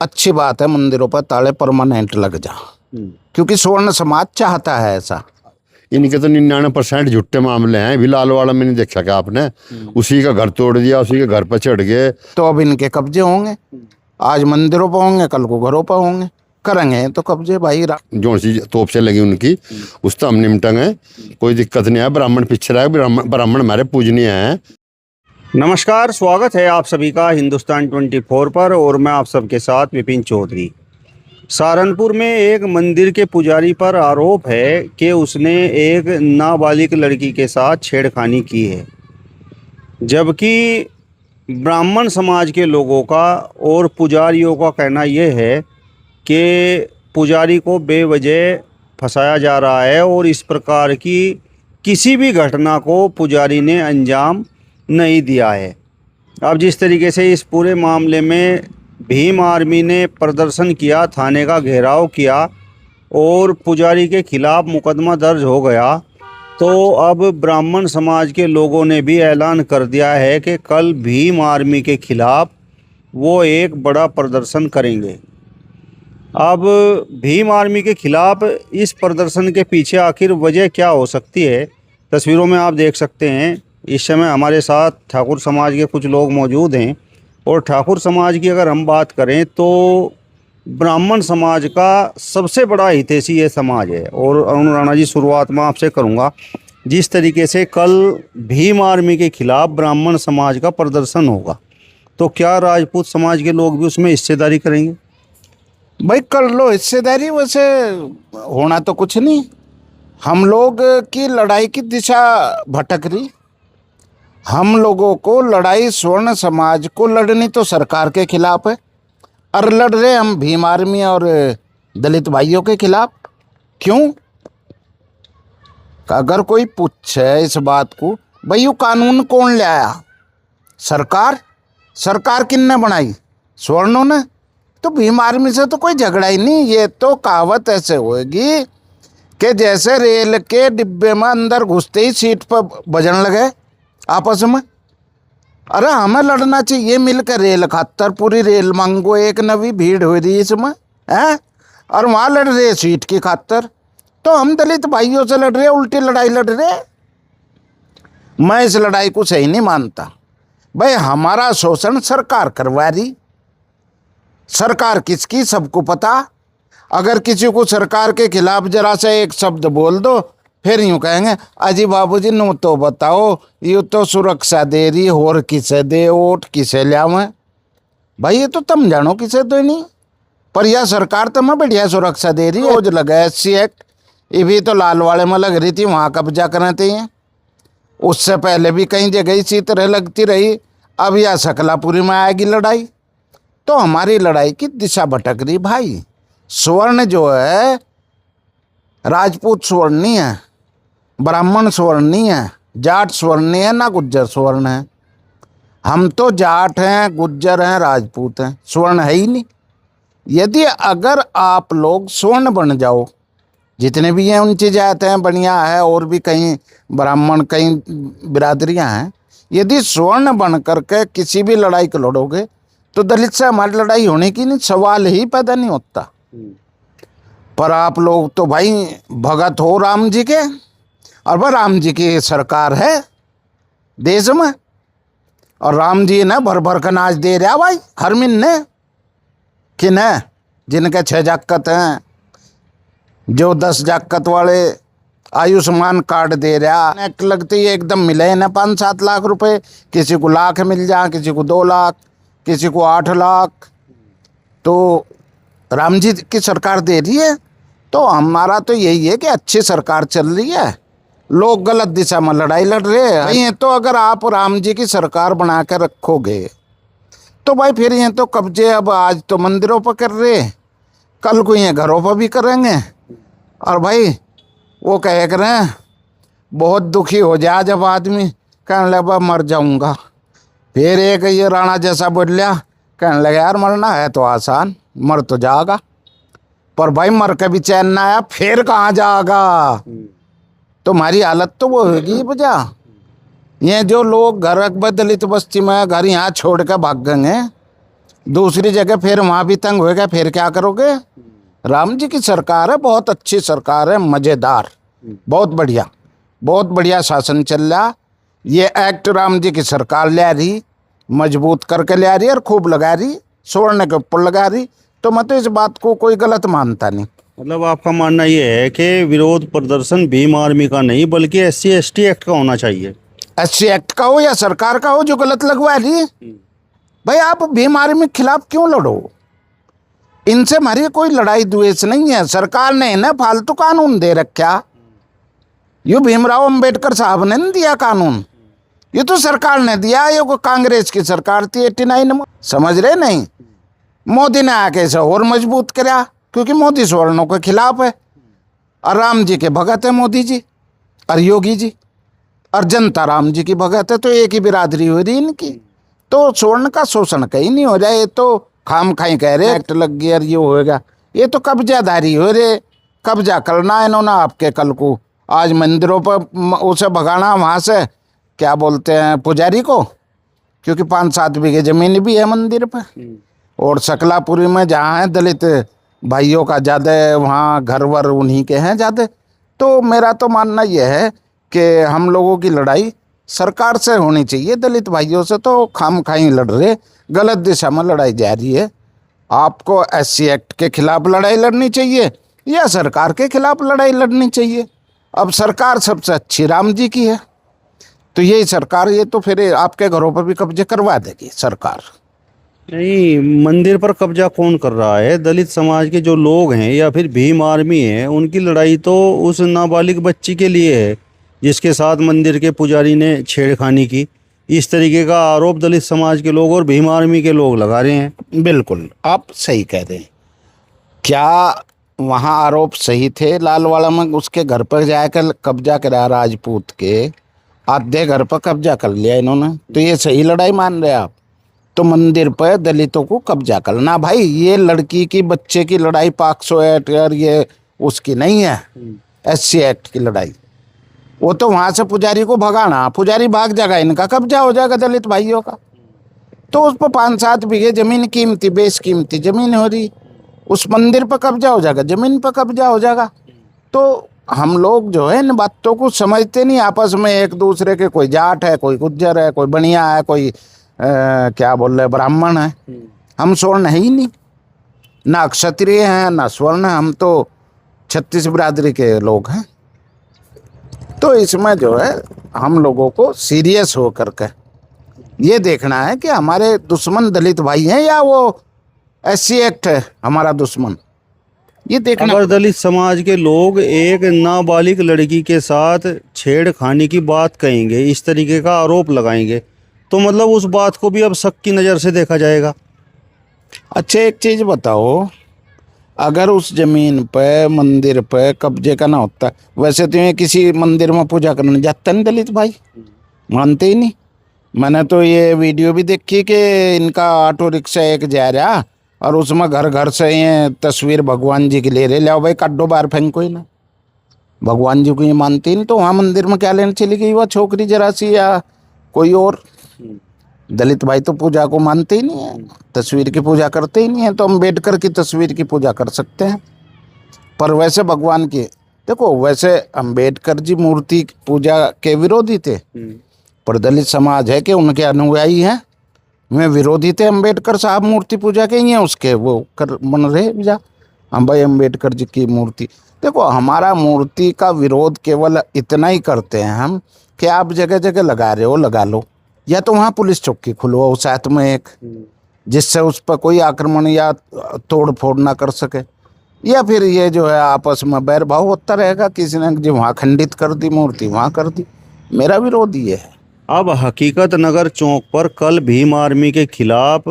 अच्छी बात है मंदिरों पर ताले परमानेंट लग जा, क्योंकि स्वर्ण समाज चाहता है ऐसा। इनके तो 99% झूठे मामले हैं। भी लालवाड़ा में नहीं देखा क्या आपने? उसी का घर तोड़ दिया, उसी के घर पर चढ़ गए। तो अब इनके कब्जे होंगे, आज मंदिरों पर होंगे, कल को घरों पर होंगे, करेंगे तो कब्जे भाई। जो सी तोप से लगी उनकी, उस तो हम निपटेंगे, कोई दिक्कत नहीं है। ब्राह्मण पीछे रहे, ब्राह्मण हमारे पूजनीय हैं। नमस्कार, स्वागत है आप सभी का हिंदुस्तान 24 पर और मैं आप सबके साथ विपिन चौधरी। सहारनपुर में एक मंदिर के पुजारी पर आरोप है कि उसने एक नाबालिग लड़की के साथ छेड़खानी की है, जबकि ब्राह्मण समाज के लोगों का और पुजारियों का कहना यह है कि पुजारी को बेवजह फंसाया जा रहा है और इस प्रकार की किसी भी घटना को पुजारी ने अंजाम नहीं दिया है। अब जिस तरीके से इस पूरे मामले में भीम आर्मी ने प्रदर्शन किया, थाने का घेराव किया और पुजारी के खिलाफ मुकदमा दर्ज हो गया, तो अब ब्राह्मण समाज के लोगों ने भी ऐलान कर दिया है कि कल भीम आर्मी के खिलाफ वो एक बड़ा प्रदर्शन करेंगे। अब भीम आर्मी के खिलाफ इस प्रदर्शन के पीछे आखिर वजह क्या हो सकती है? तस्वीरों में आप देख सकते हैं इस समय हमारे साथ ठाकुर समाज के कुछ लोग मौजूद हैं। और ठाकुर समाज की अगर हम बात करें तो ब्राह्मण समाज का सबसे बड़ा हितैषी ये समाज है। और अरुण राणा जी, शुरुआत में आपसे करूंगा, जिस तरीके से कल भीम आर्मी के खिलाफ ब्राह्मण समाज का प्रदर्शन होगा, तो क्या राजपूत समाज के लोग भी उसमें हिस्सेदारी करेंगे? भाई कर लो हिस्सेदारी, वैसे होना तो कुछ नहीं। हम लोग की लड़ाई की दिशा भटक रही। हम लोगों को लड़ाई स्वर्ण समाज को लड़नी तो सरकार के खिलाफ है, और लड़ रहे हम भीम आर्मी और दलित भाइयों के खिलाफ। क्यों? अगर कोई पूछे इस बात को, भाई ये कानून कौन ले आया? सरकार। सरकार किसने बनाई? स्वर्णों ने। तो भीम आर्मी से तो कोई झगड़ा ही नहीं। ये तो कहावत ऐसे होगी कि जैसे रेल के डिब्बे में अंदर घुसते ही सीट पर बजने लगे आपस में। अरे हमें लड़ना चाहिए मिलकर रेल खातर। पूरी रेल मांगो, एक नवी भीड़ हो रही इसमें है, और वहाँ लड़ रहे सीट की खातर। तो हम दलित भाइयों से लड़ रहे, उल्टी लड़ाई लड़ रहे। मैं इस लड़ाई को सही नहीं मानता। भाई हमारा शोषण सरकार करवा रही। सरकार किसकी सबको पता। अगर किसी को सरकार के खिलाफ जरा सा एक शब्द बोल दो, फिर यूँ कहेंगे अजी बाबूजी नो तो बताओ, ये तो सुरक्षा दे रही, और किसे दे, वोट किसे लियावें? भाई ये तो तुम जानो किसे तो नहीं, पर यह सरकार तो मैं बढ़िया सुरक्षा दे रही है। रोज लगा SC एक्ट, ये भी तो लालवाड़े में लग रही थी, वहाँ कब्जा कराते हैं। उससे पहले भी कई जगह इसी तरह लगती रही। अब यह सकलापुरी में आएगी लड़ाई, तो हमारी लड़ाई की दिशा भटक रही। भाई स्वर्ण जो है, राजपूत स्वर्ण नहीं है, ब्राह्मण स्वर्ण नहीं है, जाट स्वर्ण नहीं है, ना गुज्जर स्वर्ण है। हम तो जाट हैं, गुज्जर हैं, राजपूत हैं, स्वर्ण है ही नहीं। यदि अगर आप लोग स्वर्ण बन जाओ, जितने भी हैं उनकी जात हैं, बढ़िया है, और भी कहीं ब्राह्मण, कहीं बिरादरियां हैं, यदि स्वर्ण बन करके किसी भी लड़ाई को लड़ोगे तो दलित से हमारी लड़ाई होने की नहीं, सवाल ही पैदा नहीं होता। पर आप लोग तो भाई भगत हो राम जी के, और भाई राम जी की सरकार है देश में, और राम जी ने भर भर का नाच दे रहा भाई हर महीने। कि न जिनके 6 जाकत हैं, जो 10 जाकत वाले आयुष्मान कार्ड दे रहा, नेक लगती है एकदम मिले ना 5-7 लाख रुपए, किसी को लाख मिल जा, किसी को 2 लाख, किसी को 8 लाख। तो राम जी की सरकार दे रही है। तो हमारा तो यही है कि अच्छी सरकार चल रही है, लोग गलत दिशा में लड़ाई लड़ रहे हैं। ये तो अगर आप राम जी की सरकार बना कर रखोगे तो भाई फिर ये तो कब्जे अब आज तो मंदिरों पर कर रहे, कल को ये घरों पर भी करेंगे। और भाई वो कह कर रहे हैं, बहुत दुखी हो जाए जब आदमी कहने लगा मर जाऊंगा। फिर एक ये राणा जैसा बोल लिया, कहने लगा यार मरना है तो आसान, मर तो जाएगा, पर भाई मर के भी चैन ना आया फिर कहाँ जाएगा। तो हमारी हालत तो वो होगी बजा। ये जो लोग घर दलित बस्ती में घर यहाँ छोड़ कर भाग गए, दूसरी जगह फिर वहाँ भी तंग होएगा, फिर क्या करोगे? राम जी की सरकार है, बहुत अच्छी सरकार है, मज़ेदार, बहुत बढ़िया शासन चल रहा। ये एक्ट राम जी की सरकार ले रही, मजबूत करके ले रही और खूब लगा रही, स्वर्ण के ऊपर लगा रही। तो मैं तो इस बात को कोई गलत मानता नहीं। मतलब आपका मानना ये है कि विरोध प्रदर्शन भीम आर्मी का नहीं बल्कि SC/ST एक्ट का होना चाहिए। SC एक्ट का हो या सरकार का हो जो गलत लगवा रही है। भाई आप भीम आर्मी के खिलाफ क्यों लड़ो? इनसे हमारी कोई लड़ाई द्वेष नहीं है। सरकार ने इन्हें फालतू कानून दे रखा, ये भीमराव अंबेडकर साहब ने नहीं दिया कानून, ये तो सरकार ने दिया। ये को कांग्रेस की सरकार थी 89 में, समझ रहे नहीं? मोदी ने आके इसे और मजबूत कराया, क्योंकि मोदी सवर्णों के खिलाफ है और राम जी के भगत है मोदी जी और योगी जी, और जनता राम जी की भगत है। तो एक ही बिरादरी हो रही इनकी, तो स्वर्ण का शोषण कहीं नहीं हो जाए। ये तो खाम खाई कह रहे एक्ट लग गया और ये होएगा, ये तो कब्जादारी हो रहे, कब्जा करना इन्होंने आपके कल को। आज मंदिरों पर उसे भगाना वहाँ से, क्या बोलते हैं, पुजारी को, क्योंकि 5-7 बीघे जमीन भी है मंदिर पर। और सकलापुरी में जहाँ है दलित भाइयों का ज़्यादा, वहाँ घर वर उन्हीं के हैं ज़्यादा। तो मेरा तो मानना यह है कि हम लोगों की लड़ाई सरकार से होनी चाहिए, दलित भाइयों से तो खाम खाई लड़ रहे, गलत दिशा में लड़ाई जा रही है। आपको SC एक्ट के खिलाफ लड़ाई लड़नी चाहिए या सरकार के खिलाफ लड़ाई लड़नी चाहिए? अब सरकार सबसे अच्छी राम जी की है, तो यही सरकार, ये तो फिर आपके घरों पर भी कब्जे करवा देगी सरकार। नहीं, मंदिर पर कब्जा कौन कर रहा है? दलित समाज के जो लोग हैं या फिर भीम आर्मी है, उनकी लड़ाई तो उस नाबालिग बच्ची के लिए है जिसके साथ मंदिर के पुजारी ने छेड़खानी की। इस तरीके का आरोप दलित समाज के लोग और भीम आर्मी के लोग लगा रहे हैं। बिल्कुल आप सही कह रहे हैं। क्या वहाँ आरोप सही थे? लालवाड़ा में उसके घर पर जाकर कब्जा करा, राजपूत के आधे घर पर कब्जा कर लिया इन्होंने, तो ये सही लड़ाई मान रहे आप? तो मंदिर पर दलितों को कब्जा करना, भाई ये लड़की की बच्चे की लड़ाई 500 एक्ट और ये उसकी नहीं है, SC एक्ट की लड़ाई। वो तो वहाँ से पुजारी को भगाना, पुजारी भाग जाएगा, इनका कब्जा हो जाएगा दलित भाइयों का। तो उस पर 5-7 बीघे जमीन कीमती, बेश कीमती जमीन हो रही, उस मंदिर पर कब्जा हो जाएगा, जमीन पर कब्जा हो जाएगा। तो हम लोग जो है इन बातों को समझते नहीं आपस में, एक दूसरे के, कोई जाट है, कोई गुज्जर है, कोई बनिया है, कोई क्या बोल रहे ब्राह्मण है। हम स्वर्ण है ही नहीं, ना क्षत्रिय हैं ना स्वर्ण, हम तो 36 बिरादरी के लोग हैं। तो इसमें जो है हम लोगों को सीरियस हो करके ये देखना है कि हमारे दुश्मन दलित भाई हैं या वो SC एक्ट है हमारा दुश्मन, ये देखना। अगर दलित समाज के लोग एक नाबालिग लड़की के साथ छेड़खानी की बात कहेंगे, इस तरीके का आरोप लगाएंगे, तो मतलब उस बात को भी अब शक की नज़र से देखा जाएगा। अच्छा एक चीज़ बताओ, अगर उस ज़मीन पे मंदिर पे कब्जे का ना होता, वैसे तो ये किसी मंदिर में पूजा करने जाते नहीं दलित भाई, मानते ही नहीं। मैंने तो ये वीडियो भी देखी कि इनका ऑटो रिक्शा एक जा रहा और उसमें घर घर से ये तस्वीर भगवान जी की ले रहे, ले भाई काटो बाहर फेंको ही ना, भगवान जी को ये मानते ही नहीं। तो वहाँ मंदिर में क्या लेने चली गई वह छोकरी जरा सी या कोई और? दलित भाई तो पूजा को मानते ही नहीं है, तस्वीर की पूजा करते ही नहीं है। तो अम्बेडकर की तस्वीर की पूजा कर सकते हैं, पर वैसे भगवान की, देखो वैसे अम्बेडकर जी मूर्ति पूजा के विरोधी थे, पर दलित समाज है कि उनके अनुयायी हैं, वे विरोधी थे अम्बेडकर साहब मूर्ति पूजा के ही हैं उसके, वो कर मन रहे जा हम भाई अम्बेडकर जी की मूर्ति। देखो हमारा मूर्ति का विरोध केवल इतना ही करते हैं हम कि आप जगह जगह लगा रहे हो, लगा लो, या तो वहाँ पुलिस चौकी खुलवाओ साथ में एक, जिससे उस पर कोई आक्रमण या तोड़ फोड़ ना कर सके, या फिर ये जो है आपस में बैर भाव होता रहेगा, किसी ने जो वहाँ खंडित कर दी मूर्ति वहाँ कर दी। मेरा विरोध ये है। अब हकीकत नगर चौक पर कल भीम आर्मी के खिलाफ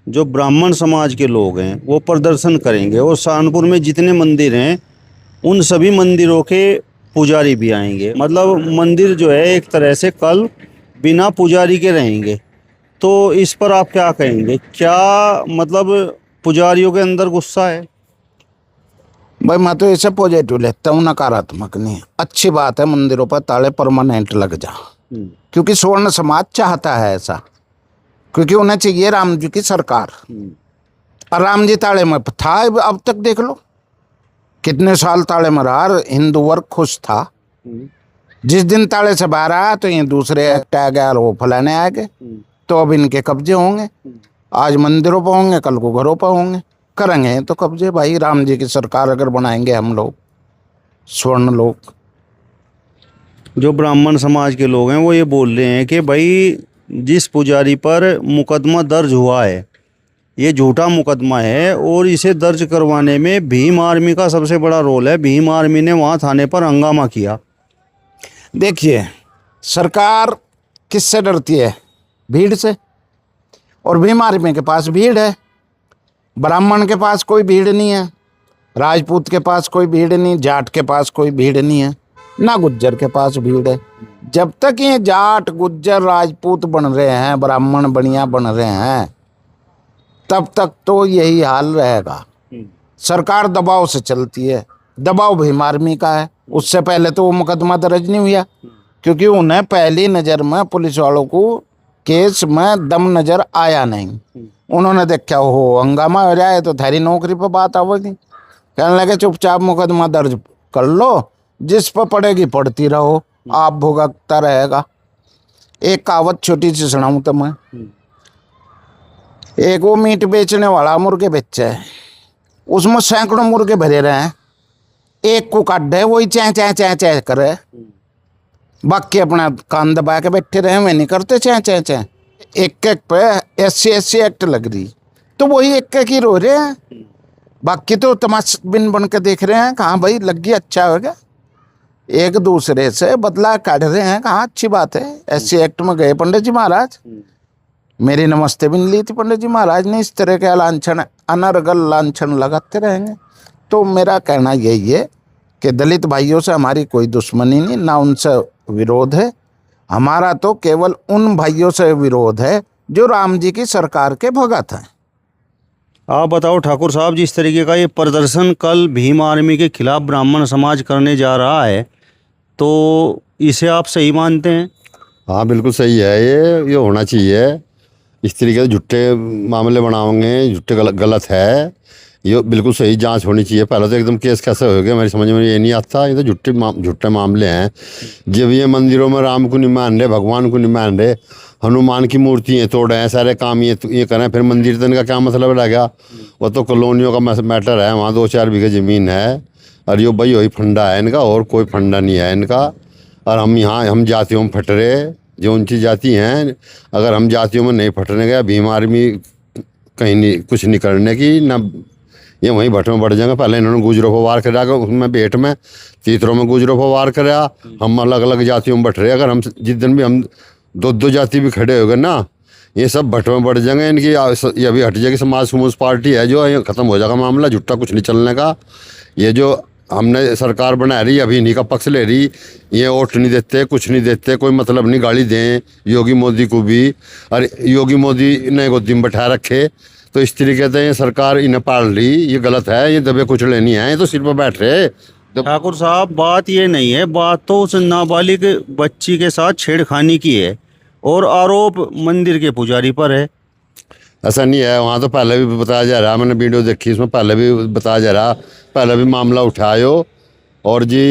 जो ब्राह्मण समाज के लोग हैं वो प्रदर्शन करेंगे, और सहारनपुर में जितने मंदिर हैं उन सभी मंदिरों के पुजारी भी आएंगे। मतलब मंदिर जो है एक तरह से कल बिना पुजारी के रहेंगे। तो इस पर आप क्या कहेंगे? क्या मतलब पुजारियों के अंदर गुस्सा है? भाई मैं तो ऐसे पॉजिटिव लेता हूँ, नकारात्मक नहीं। अच्छी बात है मंदिरों पर ताले परमानेंट लग जा, क्योंकि स्वर्ण समाज चाहता है ऐसा। क्योंकि उन्हें चाहिए राम जी की सरकार। और राम जी ताले में था, अब तक देख लो कितने साल ताले में रहा, हिंदू वर्ग खुश था। जिस दिन ताले से बाहर आया तो ये दूसरे एक्ट आ गया और वो फलाने आ गए। तो अब इनके कब्जे होंगे, आज मंदिरों पर होंगे, कल को घरों पर होंगे, करेंगे तो कब्जे। भाई राम जी की सरकार अगर बनाएंगे हम लोग, स्वर्ण लोग। जो ब्राह्मण समाज के लोग हैं वो ये बोल रहे हैं कि भाई जिस पुजारी पर मुकदमा दर्ज हुआ है ये झूठा मुकदमा है, और इसे दर्ज करवाने में भीम आर्मी का सबसे बड़ा रोल है। भीम आर्मी ने वहाँ थाने पर हंगामा किया। देखिए, सरकार किससे डरती है? भीड़ से। और भीम आर्मी के पास भीड़ है, ब्राह्मण के पास कोई भीड़ नहीं है, राजपूत के पास कोई भीड़ नहीं, जाट के पास कोई भीड़ नहीं है, ना गुज्जर के पास भीड़ है। जब तक ये जाट गुज्जर राजपूत बन रहे हैं, ब्राह्मण बनिया बन रहे हैं, तब तक तो यही हाल रहेगा। सरकार दबाव से चलती है, दबाव भीम आर्मी का है। उससे पहले तो वो मुकदमा दर्ज नहीं हुआ, क्योंकि उन्हें पहली नज़र में पुलिस वालों को केस में दम नज़र आया नहीं। उन्होंने देखा हो हंगामा हो जाए तो थारी नौकरी पर बात आवेगी, कहने लगे चुपचाप मुकदमा दर्ज कर लो, जिस पर पड़ेगी पड़ती रहो, आप भुगतता रहेगा। एक कहावत छोटी सी सुनाऊं तो मैं, एक वो मीट बेचने वाला मुर्गे बेचे है, उसमें सैकड़ों मुर्गे भरे रहे हैं, एक को काट है वही चै चै चै चै करे, बाकी अपना कान दबा के बैठे रहे, मैं नहीं करते चै चै चै। एक एक पे SC एक्ट लग रही तो वही एक एक ही रो रहे हैं, बाकी तो तमाशबिन बन के देख रहे हैं। कहाँ भाई लग गया, अच्छा हो गया, एक दूसरे से बदला काट रहे हैं। कहाँ अच्छी बात है। SC एक्ट में गए पंडित जी महाराज, मेरी नमस्ते भी नहीं ली थी पंडित जी महाराज ने। इस तरह के लांछन, अनर्गल लांछन लगाते रहेंगे। तो मेरा कहना यही है कि दलित भाइयों से हमारी कोई दुश्मनी नहीं, ना उनसे विरोध है, हमारा तो केवल उन भाइयों से विरोध है जो राम जी की सरकार के भगत हैं। आप बताओ ठाकुर साहब, जिस तरीके का ये प्रदर्शन कल भीम आर्मी के खिलाफ ब्राह्मण समाज करने जा रहा है, तो इसे आप सही मानते हैं? हाँ बिल्कुल सही है, ये होना चाहिए। इस तरीके से झूठे मामले बनाओगे, झूठे गलत है, ये बिल्कुल सही जांच होनी चाहिए। पहले तो एकदम केस कैसे हो गया मेरी समझ में ये नहीं आता। ये तो झूठे मामले हैं। जब ये मंदिरों में राम को नहीं मान रहे, भगवान को नहीं मान रहे, हनुमान की मूर्तियाँ तोड़े हैं, सारे काम ये करें, फिर मंदिर तन का क्या मतलब रह गया? वो तो कॉलोनियों का मैटर है, वहाँ 2-4 बीघे ज़मीन है, और यो भाई वही फंडा है इनका, और कोई फंडा नहीं है इनका। और हम जातियों में फट रहे, जो ऊँची जाति हैं, अगर हम जातियों में नहीं फटने गया, भीम आर्मी कहीं नहीं कुछ नहीं करने की, ना ये वहीं भट्ट में बढ़ जाएंगे। पहले इन्होंने गुजरों पर वार करा, उसमें बेट में तीतरों में गुजरों पर वार कराया, हम अलग अलग जातियों में बट रहे। अगर हम जिस दिन भी हम 2-2 जाति भी खड़े हो गए ना, ये सब भट्ट में बढ़ जाएंगे। इनकी ये अभी हट जाएगी। समाज सुमूज पार्टी है जो, ये ख़त्म हो जाएगा मामला, झुट्टा कुछ नहीं चलने का। ये जो हमने सरकार बना रही अभी इन्हीं का पक्ष ले रही, ये वोट नहीं देते, कुछ नहीं देते, कोई मतलब नहीं, गाली दें योगी मोदी को भी, और योगी मोदी ने गोदी में बैठा रखे। तो इस तरीके से ये सरकार इन्हें पाल रही, ये गलत है, ये दबे कुछ लेनी है, ये तो सिर पर बैठ रहे। ठाकुर साहब, बात ये नहीं है, बात तो उस नाबालिग बच्ची के साथ छेड़खानी की है, और आरोप मंदिर के पुजारी पर है। ऐसा नहीं है, वहाँ तो पहले भी बताया जा रहा, मैंने वीडियो देखी, उसमें पहले भी बताया जा रहा, पहले भी मामला उठायो। और जी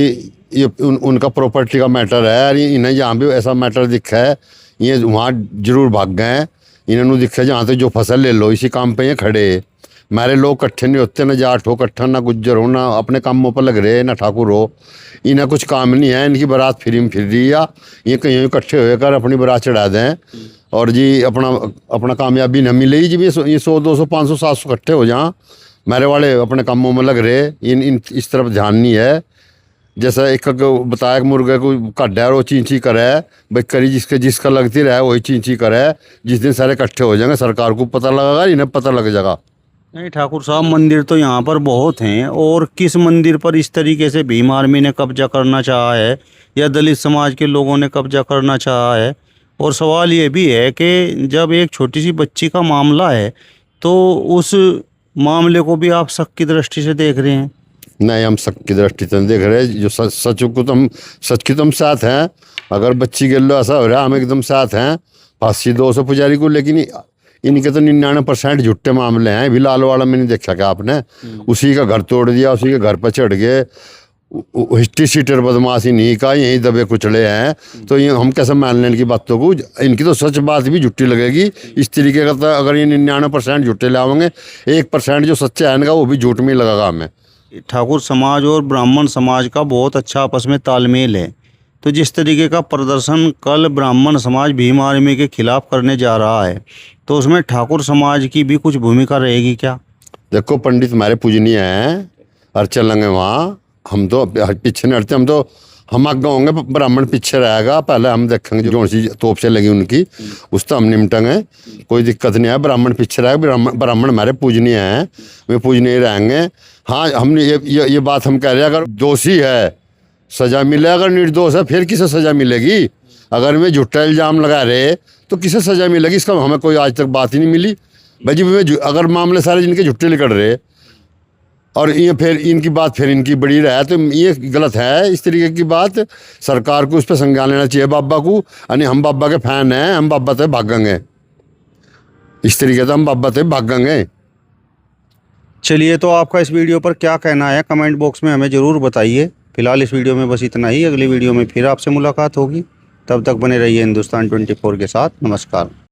ये उनका प्रॉपर्टी का मैटर है, और इन्हें जहाँ भी ऐसा मैटर दिखा है, ये वहाँ जरूर भाग गए हैं। इन्होंने दिखा जहाँ तो जो फसल ले लो, इसी काम पे ये खड़े। मेरे लोग इकट्ठे नहीं होते, ना जाट हो इकट्ठा, ना गुज्जर हो, ना अपने कामों पर लग रहे, ना ठाकुर हो, इन्हें कुछ काम नहीं है। इनकी बारात फिर रही है, ये कहीं इकट्ठे होकर अपनी बारात चढ़ा दें, और जी अपना कामयाबी न मिले जी। ये 100-200 500 700 इकट्ठे हो जाएं, मेरे वाले अपने कामों में लग रहे, इन इस तरफ ध्यान नहीं है। जैसा एक बताया कि मुर्गे को काट है और वो चींची करे, भाई करी जिसका लगती रहे वही चींची करे। जिस दिन सारे इकट्ठे हो जाएंगे, सरकार को पता लगेगा, इन्हें पता लग जाएगा। नहीं ठाकुर साहब, मंदिर तो यहाँ पर बहुत हैं, और किस मंदिर पर इस तरीके से भीम आर्मी ने कब्जा करना चाहा है या दलित समाज के लोगों ने कब्जा करना चाहा है? और सवाल ये भी है कि जब एक छोटी सी बच्ची का मामला है, तो उस मामले को भी आप शक की दृष्टि से देख रहे हैं? नहीं, हम शक की दृष्टि से देख रहे हैं। जो सच को तो हम सच की तो हम साथ हैं। अगर बच्ची के लो ऐसा हो रहा है, हम एकदम साथ हैं, फांसी 200 पुजारी को। लेकिन इनके तो 99% झूठे मामले हैं। भी लालवाड़ा में नहीं देखा क्या आपने, उसी का घर तोड़ दिया, उसी के घर पर चढ़ गए, हिस्ट्री सीटर बदमाशी नहीं का, यहीं दबे कुचले हैं। तो ये हम कैसे मान लें इनकी बातों को? इनकी तो सच बात भी झूठी लगेगी। इस तरीके का तो अगर ये 99% झूठे लाओगे, 1% जो सच्चा है इनका वो भी झूठ में ही लगेगा हमें। ठाकुर समाज और ब्राह्मण समाज का बहुत अच्छा आपस में तालमेल है। तो जिस तरीके का प्रदर्शन कल ब्राह्मण समाज भीम आर्मी के खिलाफ करने जा रहा है, तो उसमें ठाकुर समाज की भी कुछ भूमिका रहेगी क्या? देखो, पंडित हमारे पूजनीय हैं और चलेंगे वहाँ। हम तो पीछे नहीं हटते, हम तो हम आगे होंगे, ब्राह्मण पीछे रहेगा। पहले हम देखेंगे जो सी तोप से लगी उनकी, उस तो हम निपटेंगे, कोई दिक्कत नहीं है। ब्राह्मण पीछे रहेगा, ब्राह्मण हमारे पूजनीय हैं, वे पूजनीय रहेंगे। हाँ, हमने ये बात हम कह रहे हैं, अगर दोषी है सज़ा मिले, अगर निर्दोष है फिर किसे सज़ा मिलेगी? अगर वे झूठा इल्ज़ाम लगा रहे तो किसे सज़ा मिलेगी? इसका हमें कोई आज तक बात ही नहीं मिली। भाई जी, अगर मामले सारे जिनके झूठे निकल रहे और ये फिर इनकी बात फिर इनकी बड़ी रहा, तो ये गलत है। इस तरीके की बात सरकार को उस पर संज्ञान लेना चाहिए बाबा को। यानी हम बाबा के फैन हैं, हम बाबा से भागेंगे, इस तरीके से हम बाबा से भागेंगे। चलिए, तो आपका इस वीडियो पर क्या कहना है कमेंट बॉक्स में हमें ज़रूर बताइए। फिलहाल इस वीडियो में बस इतना ही। अगली वीडियो में फिर आपसे मुलाकात होगी। तब तक बने रहिए हिंदुस्तान 24 के साथ। नमस्कार।